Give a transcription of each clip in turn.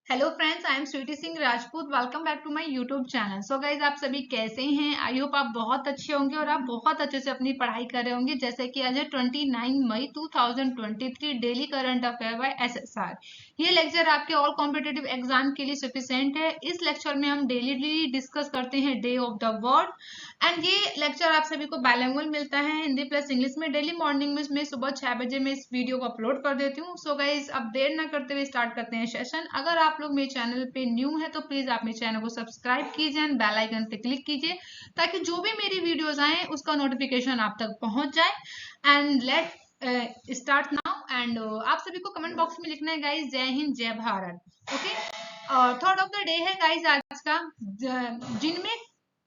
Hello friends, I am Sweety Singh Rajput. Welcome back to my YouTube channel. So guys, आप सभी कैसे हैं? आई होप आप बहुत अच्छे होंगे और आप बहुत अच्छे से अपनी पढ़ाई कर रहे होंगे। जैसे कि आज है 29 मई 2023, daily current affair by SSR. ये लेक्चर आपके ऑल कॉम्पिटेटिव एग्जाम के लिए सफिशिएंट है। इस लेक्चर में हम डेली डिस्कस करते हैं day of the word and ये लेक्चर आप सभी को बाइलिंगुअल मिलता है, हिंदी प्लस इंग्लिश में। डेली मॉर्निंग में मैं सुबह 6 बजे मैं इस वीडियो को अपलोड कर देती हूँ। सो गाइज, अब देर ना करते हुए स्टार्ट करते हैं सेशन। अगर आप लोग मेरे चैनल पे न्यू है तो प्लीज आप मेरे चैनल को सब्सक्राइब कीजिए एंड बेल आइकन पे क्लिक कीजिए ताकि जो भी मेरी वीडियोस आए उसका नोटिफिकेशन आप तक पहुंच जाए। And let start now. And आप सभी को कमेंट बॉक्स में लिखना है गाइज, जय हिंद जय Bharat. Okay, thought of the day है गाइज आज का, जिनमें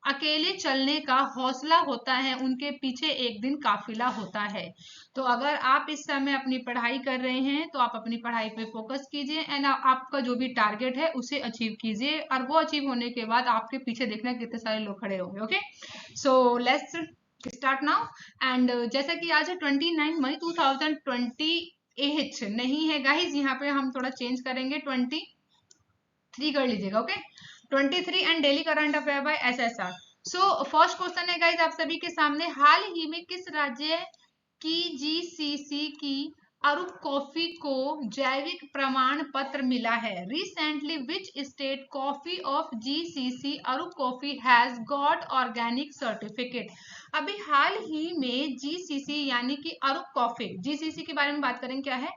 अकेले चलने का हौसला होता है उनके पीछे एक दिन काफिला होता है। तो अगर आप इस समय अपनी पढ़ाई कर रहे हैं तो आप अपनी पढ़ाई पे फोकस कीजिए एंड आपका जो भी टारगेट है उसे अचीव कीजिए, और वो अचीव होने के बाद आपके पीछे देखना कितने सारे लोग खड़े होंगे। Okay, so let's start now. And जैसा कि आज है 29 मई 2028 नहीं है गाइज, यहाँ पे हम थोड़ा चेंज करेंगे, 23 कर लीजिएगा। Okay, 23 and daily current affair by SSR. So first question है गाइज आप सभी के सामने, हाल ही में किस राज्य की जीसीसी की अरुप कॉफी को जैविक प्रमाण पत्र मिला है? Recently which state coffee of GCC Arup coffee has got organic certificate? अभी हाल ही में जीसीसी यानी कि अरुप कॉफी, जीसीसी के बारे में बात करें क्या है।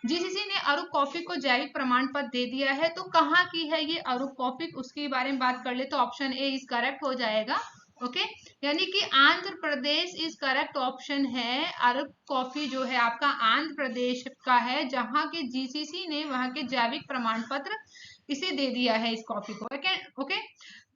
जीसीसी ने अरुप कॉफी को जैविक प्रमाण पत्र दे दिया है। तो कहाँ की है ये अरुप कॉफी, उसके बारे में बात कर ले तो ऑप्शन ए इज करेक्ट हो जाएगा। ओके, यानी कि Andhra Pradesh is correct option है। अरुप कॉफी जो है आपका आंध्र प्रदेश का है, जहां के जीसीसी ने वहां के जैविक प्रमाण पत्र इसे दे दिया है इस कॉफी को। ओके,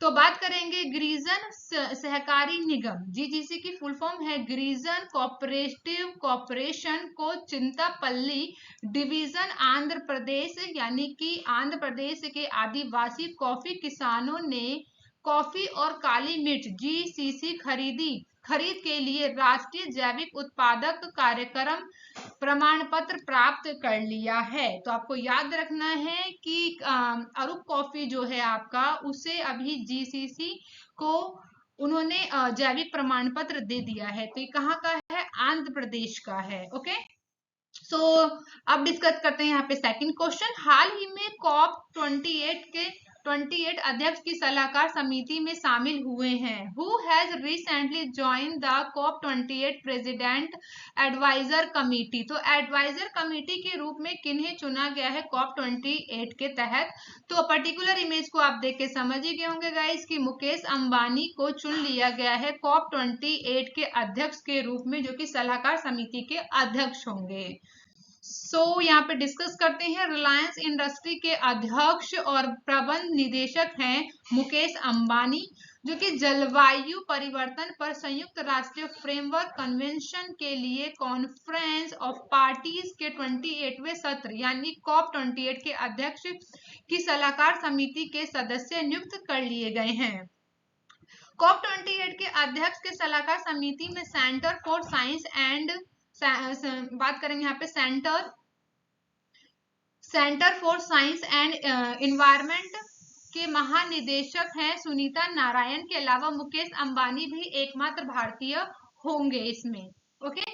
तो बात करेंगे गिरिजन सहकारी निगम, जीजीसी की फुल फॉर्म है गिरिजन कोऑपरेटिव कॉर्पोरेशन को चिंतापल्ली डिवीजन आंध्र प्रदेश, यानी कि आंध्र प्रदेश के आदिवासी कॉफी किसानों ने कॉफी और काली मिर्च जीसीसी खरीद के लिए राष्ट्रीय जैविक उत्पादक कार्यक्रम प्रमाण पत्र प्राप्त कर लिया है। तो आपको याद रखना है कि अरुप कॉफी जो है आपका, उसे अभी जीसीसी को उन्होंने जैविक प्रमाण पत्र दे दिया है। तो ये कहाँ का है? आंध्र प्रदेश का है। ओके, सो अब डिस्कस करते हैं यहाँ पे सेकंड क्वेश्चन। हाल ही में कॉप 28 अध्यक्ष की सलाहकार समिति में शामिल हुए हैं। Who has recently join the COP 28 president advisor committee? तो एडवाइजर कमिटी के रूप में किन्हें चुना गया है कॉप 28 के तहत? तो पर्टिकुलर इमेज को आप देख के समझ ही गए होंगे गाइस कि मुकेश अंबानी को चुन लिया गया है कॉप 28 के अध्यक्ष के रूप में, जो कि सलाहकार समिति के अध्यक्ष होंगे। यहाँ पे डिस्कस करते हैं, रिलायंस इंडस्ट्री के अध्यक्ष और प्रबंध निदेशक हैं मुकेश अंबानी, जो कि जलवायु परिवर्तन पर संयुक्त राष्ट्रीय फ्रेमवर्क कन्वेंशन के लिए कॉन्फ्रेंस ऑफ पार्टीज के 28वें सत्र यानी कॉप 28 के अध्यक्ष की सलाहकार समिति के सदस्य नियुक्त कर लिए गए हैं। कॉप 28 के अध्यक्ष के सलाहकार समिति में सेंटर फॉर साइंस एंड बात करेंगे यहाँ पे centre for science and environment के महानिदेशक हैं सुनीता नारायण के अलावा मुकेश अंबानी भी एकमात्र भारतीय होंगे इसमें। ओके,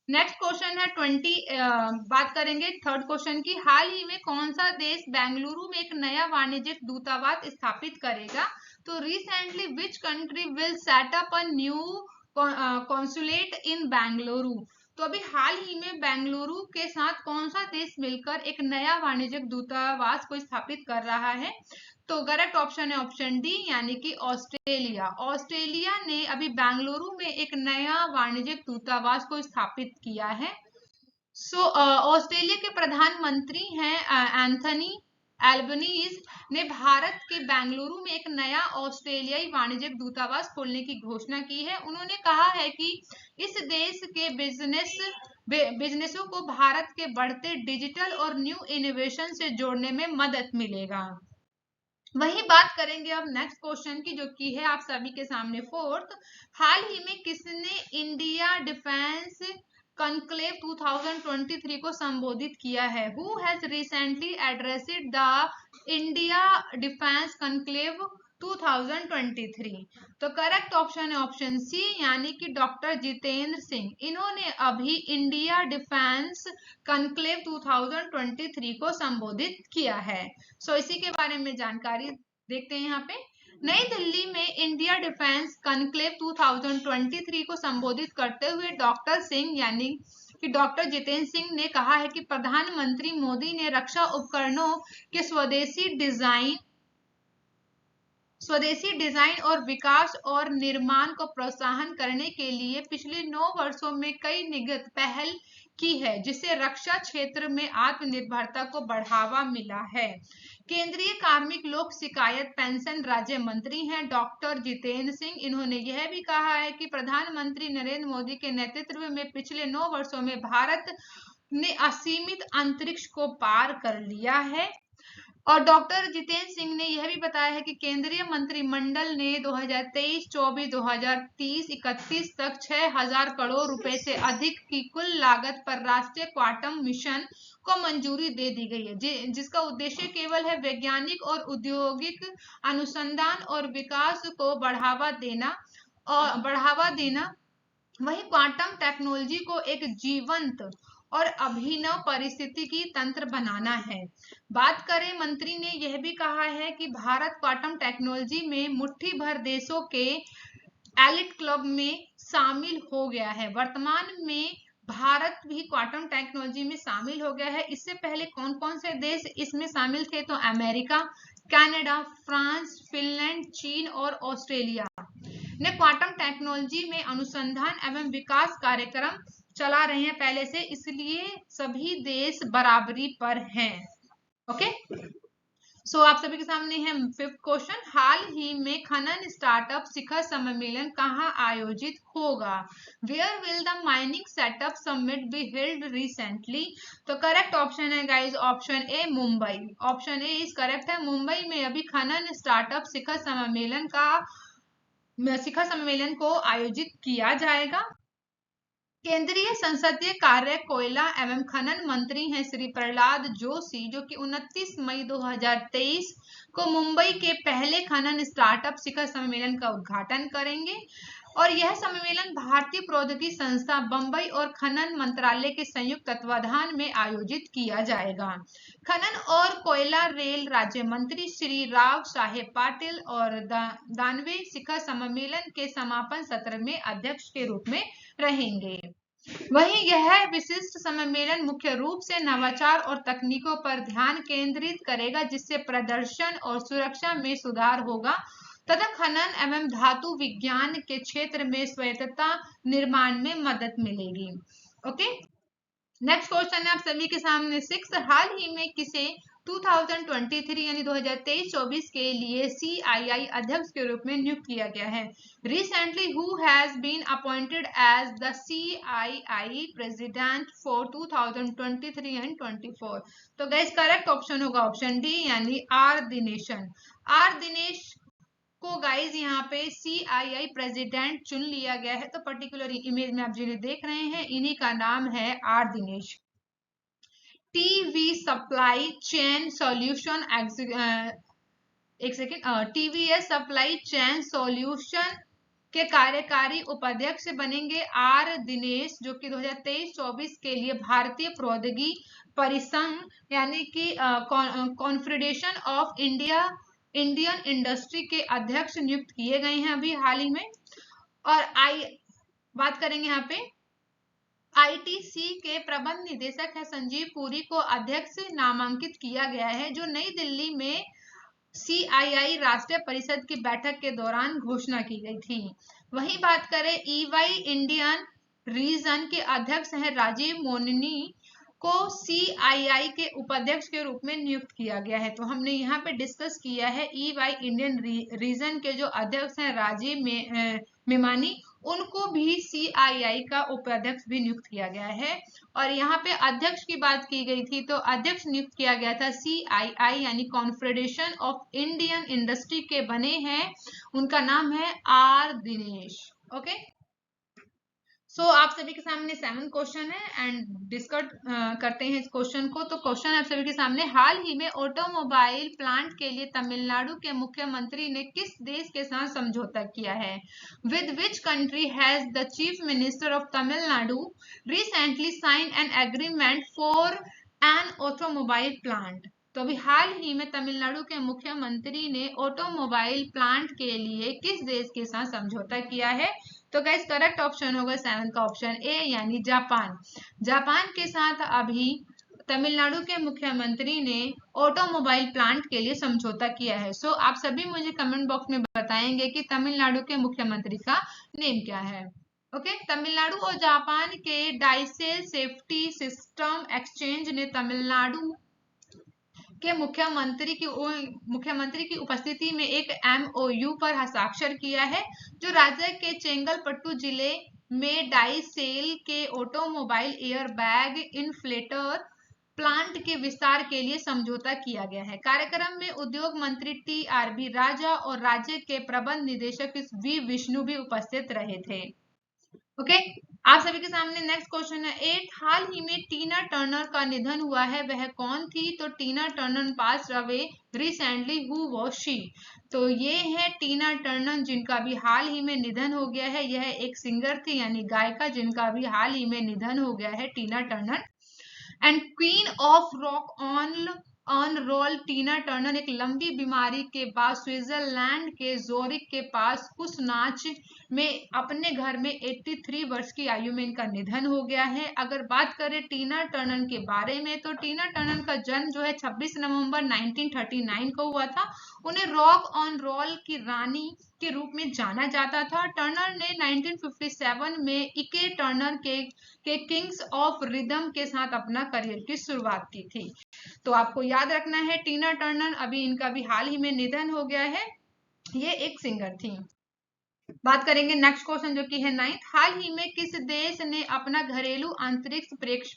नेक्स्ट क्वेश्चन है 20 बात करेंगे थर्ड क्वेश्चन की, हाल ही में कौन सा देश बेंगलुरु में एक नया वाणिज्यिक दूतावास स्थापित करेगा? तो recently which country will set up a new consulate in Bengaluru? तो अभी हाल ही में बेंगलुरु के साथ कौन सा देश मिलकर एक नया वाणिज्यिक दूतावास को स्थापित कर रहा है? तो करेक्ट ऑप्शन है ऑप्शन डी, यानी कि ऑस्ट्रेलिया। ऑस्ट्रेलिया ने अभी बेंगलुरु में एक नया वाणिज्यिक दूतावास को स्थापित किया है। ऑस्ट्रेलिया के प्रधानमंत्री हैं एंथनी एल्बनीज ने भारत के बेंगलुरु में एक नया ऑस्ट्रेलियाई वाणिज्यिक दूतावास खोलने की घोषणा की है। उन्होंने कहा है कि इस देश के बिजनेसों को भारत के बढ़ते डिजिटल और न्यू इनोवेशन से जोड़ने में मदद मिलेगा। वही बात करेंगे अब नेक्स्ट क्वेश्चन की, जो की है आप सभी के सामने फोर्थ, हाल ही में किसने इंडिया डिफेंस कॉन्क्लेव 2023 को संबोधित किया है? Who has recently addressed the India defence conclave 2023। तो करेक्ट ऑप्शन है ऑप्शन सी, यानी कि डॉक्टर जितेंद्र सिंह, इन्होंने अभी इंडिया डिफेंस कॉन्क्लेव 2023 को संबोधित किया है। सो इसी के बारे में जानकारी देखते हैं यहाँ पे। नई दिल्ली में इंडिया डिफेंस कॉन्क्लेव 2023 को संबोधित करते हुए डॉक्टर सिंह यानी कि डॉक्टर जितेंद्र सिंह ने कहा है कि प्रधानमंत्री मोदी ने रक्षा उपकरणों के स्वदेशी डिजाइन और विकास और निर्माण को प्रोत्साहन करने के लिए पिछले 9 वर्षों में कई निगत पहल की है, जिससे रक्षा क्षेत्र में आत्मनिर्भरता को बढ़ावा मिला है। केंद्रीय कार्मिक लोक शिकायत पेंशन राज्य मंत्री हैं डॉक्टर जितेंद्र सिंह। इन्होंने यह भी कहा है कि प्रधानमंत्री नरेंद्र मोदी के नेतृत्व में पिछले 9 वर्षों में भारत ने असीमित अंतरिक्ष को पार कर लिया है। और डॉक्टर जितेंद्र सिंह ने यह भी बताया है कि केंद्रीय मंत्रिमंडल ने 2023, 24, 2030, 31 तक 6,000 करोड़ रुपए से अधिक की कुल लागत पर राष्ट्रीय क्वांटम मिशन को मंजूरी दे दी गई है, जिसका उद्देश्य केवल है वैज्ञानिक और औद्योगिक अनुसंधान और विकास को बढ़ावा देना। वही क्वांटम टेक्नोलॉजी को एक जीवंत और अभिनव परिस्थितिकी तंत्र बनाना है। बात करें, मंत्री ने यह भी कहा है कि भारत क्वांटम टेक्नोलॉजी में मुट्ठी भर देशों के एलिट क्लब में शामिल हो गया है। वर्तमान में भारत भी क्वांटम टेक्नोलॉजी में शामिल हो गया है। इससे पहले कौन कौन से देश इसमें शामिल थे? तो अमेरिका, कनाडा, फ्रांस, फिनलैंड, चीन और ऑस्ट्रेलिया ने क्वांटम टेक्नोलॉजी में अनुसंधान एवं विकास कार्यक्रम चला रहे हैं पहले से, इसलिए सभी देश बराबरी पर हैं। ओके, सो आप सभी के सामने है 5th क्वेश्चन। हाल ही में खनन स्टार्टअप शिखर सम्मेलन कहाँ आयोजित होगा? Where will the mining setup summit be held recently? तो करेक्ट ऑप्शन है guys option A, Mumbai. Option A is correct है। मुंबई में अभी खनन स्टार्टअप शिखर सम्मेलन को आयोजित किया जाएगा। केंद्रीय संसदीय कार्य, कोयला एवं खनन मंत्री हैं श्री प्रहलाद जोशी, जो कि 29 मई 2023 को मुंबई के पहले खनन स्टार्टअप शिखर सम्मेलन का उद्घाटन करेंगे। और यह सम्मेलन भारतीय प्रौद्योगिकी संस्था बंबई और खनन मंत्रालय के संयुक्त तत्वाधान में आयोजित किया जाएगा। खनन और कोयला रेल राज्य मंत्री श्री राव साहेब पाटिल और दानवे शिखर सम्मेलन के समापन सत्र में अध्यक्ष के रूप में रहेंगे। वहीं यह विशिष्ट सम्मेलन मुख्य रूप से नवाचार और तकनीकों पर ध्यान केंद्रित करेगा, जिससे प्रदर्शन और सुरक्षा में सुधार होगा तथा खनन एवं धातु विज्ञान के क्षेत्र में स्वायत्तता निर्माण में मदद मिलेगी। ओके, नेक्स्ट क्वेश्चन है आप सभी के सामने 6। हाल ही में किसे 2023 यानी 2023-24 के लिए CII अध्यक्ष के रूप में नियुक्त किया गया है? Recently, who has been appointed as the CII president for 2023 and 24? तो गाइस करेक्ट ऑप्शन होगा ऑप्शन डी, यानी आर दिनेशन। आर दिनेश को गाइज यहाँ पे CII प्रेसिडेंट चुन लिया गया है। तो पर्टिकुलर इमेज में आप जिन्हें देख रहे हैं, इन्हीं का नाम है R Dinesh. TV supply chain solution TVS supply chain solution के कार्यकारी उपाध्यक्ष बनेंगे आर दिनेश, जो कि 2023-24 के लिए भारतीय प्रौद्योगिकी परिसंघ यानी कि कॉन्फेडरेशन ऑफ इंडियन इंडस्ट्री के अध्यक्ष नियुक्त किए गए हैं अभी हाल ही में। और बात करेंगे यहाँ पे ITC के प्रबंध निदेशक है संजीव पुरी को अध्यक्ष नामांकित किया गया है, जो नई दिल्ली में CII राष्ट्रीय परिषद की बैठक के दौरान घोषणा की गई थी। वहीं बात करें EY इंडियन रीजन के अध्यक्ष हैं राजीव मोननी को CII के उपाध्यक्ष के रूप में नियुक्त किया गया है। तो हमने यहाँ पे डिस्कस किया है EY इंडियन रीजन के जो अध्यक्ष हैं राजीव मेमानी, उनको भी CII का उपाध्यक्ष भी नियुक्त किया गया है। और यहाँ पे अध्यक्ष की बात की गई थी, तो अध्यक्ष नियुक्त किया गया था CII यानी कॉन्फेडरेशन ऑफ इंडियन इंडस्ट्री के बने हैं, उनका नाम है आर दिनेश। ओके, आप सभी के सामने 7 क्वेश्चन है एंड डिस्कस करते हैं इस क्वेश्चन को। तो क्वेश्चन आप सभी के सामने, हाल ही में ऑटोमोबाइल प्लांट के लिए तमिलनाडु के मुख्यमंत्री ने किस देश के साथ समझौता किया है? With which country has the chief minister of Tamil Nadu recently sign an agreement for an automobile plant? तो अभी हाल ही में तमिलनाडु के मुख्यमंत्री ने ऑटोमोबाइल प्लांट के लिए किस देश के साथ समझौता किया है? तो गाइस करेक्ट ऑप्शन होगा 7 का ऑप्शन ए यानी जापान। जापान के साथ अभी तमिलनाडु के मुख्यमंत्री ने ऑटोमोबाइल प्लांट के लिए समझौता किया है। आप सभी मुझे कमेंट बॉक्स में बताएंगे कि तमिलनाडु के मुख्यमंत्री का नेम क्या है। ओके, तमिलनाडु और जापान के डाइसेल सेफ्टी सिस्टम एक्सचेंज ने तमिलनाडु के मुख्यमंत्री की उपस्थिति में एक MOU पर हस्ताक्षर किया है, जो राज्य के चेंगलपट्टू जिले में डाइसेल के ऑटोमोबाइल एयरबैग इन्फ्लेटर प्लांट के विस्तार के लिए समझौता किया गया है। कार्यक्रम में उद्योग मंत्री TRB राजा और राज्य के प्रबंध निदेशक V विष्णु भी उपस्थित रहे थे। ओके, आप सभी के सामने नेक्स्ट क्वेश्चन है 8। हाल ही में टीना टर्नर का निधन हुआ है, वह कौन थी? तो Tina Turner pass away recently, who was she? तो ये है टीना टर्नर जिनका भी हाल ही में निधन हो गया है। यह एक सिंगर थी यानी गायिका जिनका भी हाल ही में निधन हो गया है, Tina Turner. And queen of rock on roll Tina Turner एक लंबी बीमारी के बाद स्विट्जरलैंड के जोरिक के पास कुछ नाच में अपने घर में 83 वर्ष की आयु में इनका निधन हो गया है। अगर बात करें टीना टर्नर के बारे में, तो टीना टर्नर का जन्म जो है 26 नवंबर 1939 को हुआ था। उन्हें रॉक ऑन रोल की रानी के रूप में जाना जाता था। टर्नर ने 1957 में इके टर्नर के किंग्स ऑफ रिदम के साथ अपना करियर की शुरुआत की थी। तो आपको याद रखना है टीना टर्नर, अभी इनका भी हाल ही में निधन हो गया है। ये एक सिंगर थी। बात करेंगे नेक्स्ट क्वेश्चन जो कि है 9। हाल ही में किस देश ने अपना घरेलू अंतरिक्ष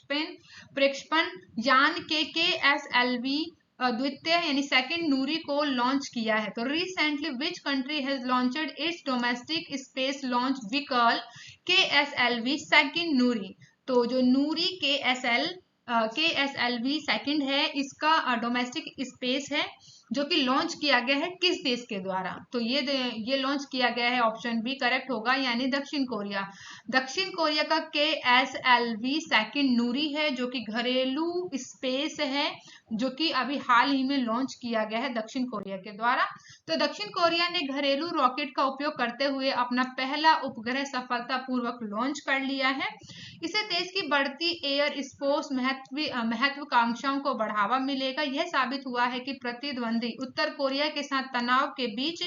प्रक्षेपण यान KSLV द्वितीय यानी सेकंड नूरी को लॉन्च किया है? तो recently which country has launched its domestic space launch vehicle KSLV second Nuri? तो जो नूरी KSLV सेकंड है, इसका डोमेस्टिक स्पेस है जो कि लॉन्च किया गया है किस देश के द्वारा? तो ये लॉन्च किया गया है, ऑप्शन बी करेक्ट होगा यानी दक्षिण कोरिया। दक्षिण कोरिया का KSLV सेकंड नूरी है जो कि घरेलू स्पेस है, जो कि अभी हाल ही में लॉन्च किया गया है दक्षिण कोरिया के द्वारा। तो दक्षिण कोरिया ने घरेलू रॉकेट का उपयोग करते हुए अपना पहला उपग्रह सफलतापूर्वक लॉन्च कर लिया है। इससे देश की बढ़ती एयर स्पेस महत्वाकांक्षाओं को बढ़ावा मिलेगा। यह साबित हुआ है कि प्रतिद्वंदी उत्तर कोरिया के साथ तनाव के बीच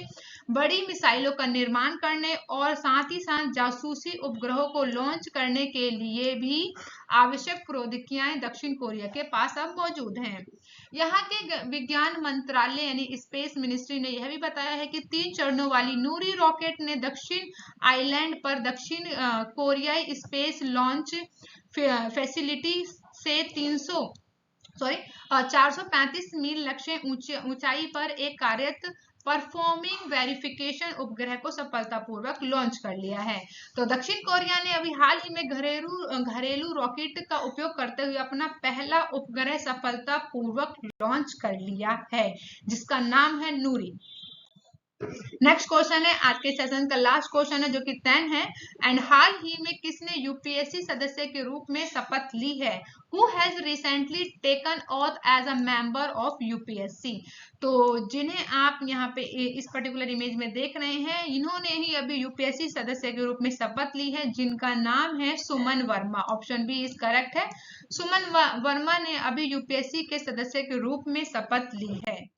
बड़ी मिसाइलों का निर्माण करने और साथ ही साथ जासूसी उपग्रहों को लॉन्च करने के लिए भी आवश्यक प्रौद्योगिकियां दक्षिण कोरिया के पास अब मौजूद हैं। यहाँ के विज्ञान मंत्रालय यानी स्पेस मिनिस्ट्री ने यह भी बताया है कि 3 चरणों वाली नूरी रॉकेट ने दक्षिण आइलैंड पर दक्षिण कोरियाई स्पेस लॉन्च फैसिलिटी से 435 मील लक्ष्य ऊंचाई पर एक कार्यरत परफॉर्मिंग वेरिफिकेशन उपग्रह को सफलतापूर्वक लॉन्च कर लिया है। तो दक्षिण कोरिया ने अभी हाल ही में घरेलू रॉकेट का उपयोग करते हुए अपना पहला उपग्रह सफलतापूर्वक लॉन्च कर लिया है, जिसका नाम है नूरी। नेक्स्ट क्वेश्चन है आज के सेशन का लास्ट क्वेश्चन है जो कि 10 है। एंड हाल ही में किसने UPSC सदस्य के रूप में शपथ ली है? Who has recently taken oath as a member of UPSC? तो जिन्हें आप यहाँ पे इस पर्टिकुलर इमेज में देख रहे हैं, इन्होंने ही अभी UPSC सदस्य के रूप में शपथ ली है, जिनका नाम है Suman Verma. Option B is correct है। सुमन वर्मा ने अभी UPSC के सदस्य के रूप में शपथ ली है।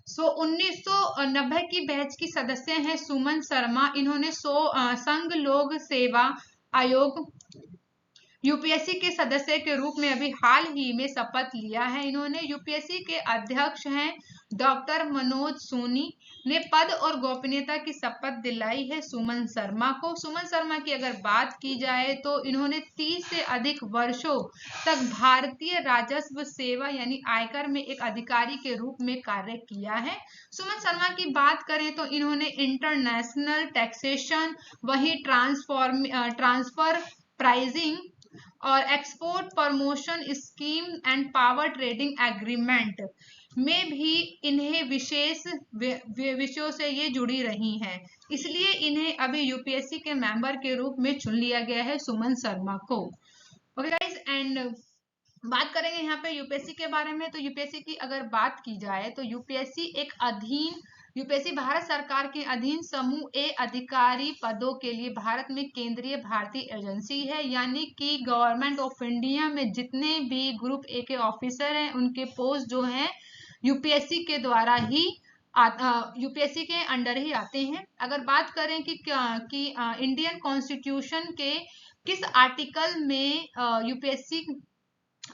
1990 की बैच की सदस्य हैं सुमन शर्मा। इन्होंने संघ लोक सेवा आयोग UPSC के सदस्य के रूप में अभी हाल ही में शपथ लिया है। इन्होंने UPSC के अध्यक्ष हैं डॉक्टर मनोज सोनी ने पद और गोपनीयता की शपथ दिलाई है सुमन शर्मा को। सुमन शर्मा की अगर बात की जाए तो इन्होंने 30 से अधिक वर्षों तक भारतीय राजस्व सेवा यानी आयकर में एक अधिकारी के रूप में कार्य किया है। सुमन शर्मा की बात करें तो इन्होंने इंटरनेशनल टैक्सेशन, वही ट्रांसफर प्राइसिंग और export promotion scheme and power trading agreement में भी इन्हें विशेष विषयों से ये जुड़ी रही हैं, इसलिए इन्हें अभी यूपीएससी के मेंबर के रूप में चुन लिया गया है, सुमन शर्मा को। ओके गाइस, एंड बात करेंगे यहाँ पे यूपीएससी के बारे में। तो यूपीएससी की अगर बात की जाए तो यूपीएससी भारत सरकार के अधीन समूह ए अधिकारी पदों के लिए भारत में केंद्रीय भारतीय एजेंसी है, यानी कि गवर्नमेंट ऑफ इंडिया में जितने भी ग्रुप ए के ऑफिसर हैं उनके पोस्ट जो हैं यूपीएससी के द्वारा ही यूपीएससी के अंडर ही आते हैं। अगर बात करें कि इंडियन कॉन्स्टिट्यूशन के किस आर्टिकल में यूपीएससी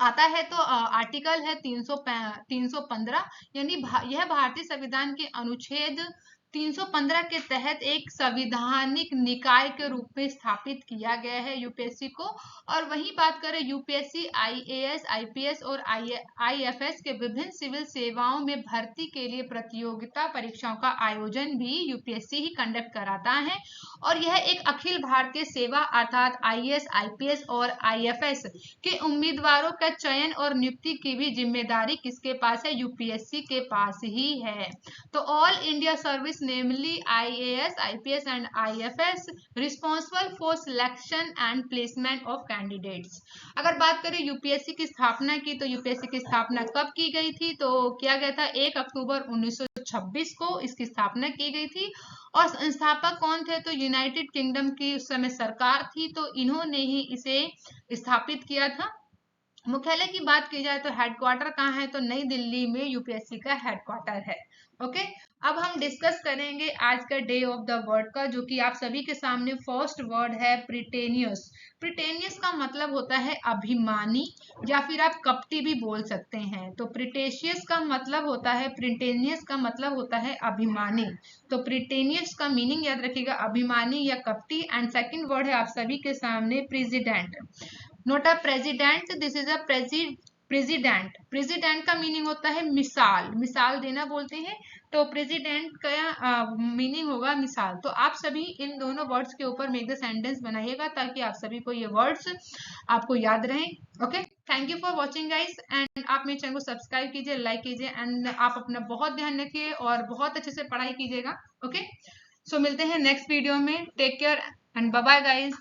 आता है, तो आर्टिकल है 315, यानी यह भारतीय संविधान के अनुच्छेद 315 के तहत एक संविधानिक निकाय के रूप में स्थापित किया गया है यूपीएससी को। और वहीं बात करें यूपीएससी आईएएस, आईपीएस और आईएफएस के विभिन्न सिविल सेवाओं में भर्ती के लिए प्रतियोगिता परीक्षाओं का आयोजन भी यूपीएससी ही कंडक्ट कराता है। और यह एक अखिल भारतीय सेवा अर्थात आईएएस, आईपीएस और आईएफएस के उम्मीदवारों का चयन और नियुक्ति की भी जिम्मेदारी किसके पास है? यूपीएससी के पास ही है। तो all India service namely IAS, IPS and IFS responsible for selection and placement of candidates. अगर बात करें यूपीएससी की स्थापना की, तो यूपीएससी की स्थापना कब की गई थी? तो किया गया था 1 अक्टूबर 1926 को इसकी स्थापना की गई थी। और संस्थापक कौन थे? तो यूनाइटेड किंगडम की उस समय सरकार थी, तो इन्होंने ही इसे स्थापित किया था। मुख्यालय की बात की जाए तो हेडक्वार्टर कहाँ है? तो नई दिल्ली में यूपीएससी का हेडक्वार्टर है। ओके, अब हम डिस्कस करेंगे आज का डे ऑफ द वर्ड का, जो कि आप सभी के सामने फर्स्ट वर्ड है प्रिटेनियस। प्रिटेनियस का मतलब होता है अभिमानी, या फिर आप कपटी भी बोल सकते हैं। तो प्रिटेशियस का मतलब होता है, प्रिटेनियस का मतलब होता है अभिमानी। तो प्रिटेनियस का मीनिंग याद रखिएगा, अभिमानी या कपटी। एंड सेकंड वर्ड है आप सभी के सामने president. Note a president, this is a president. President का मीनिंग होता है मिसाल, मिसाल देना बोलते हैं। तो प्रेसिडेंट का मीनिंग होगा मिसाल। तो आप सभी इन दोनों वर्ड्स के ऊपर मेक द सेंटेंस बनाइएगा, ताकि आप सभी को ये वर्ड्स आपको याद रहें। Okay, thank you for watching guys, and आप मेरे चैनल को सब्सक्राइब कीजिए, लाइक कीजिए, एंड आप अपना बहुत ध्यान रखिए और बहुत अच्छे से पढ़ाई कीजिएगा। ओके, सो मिलते हैं नेक्स्ट वीडियो में। Take care and bye bye guys.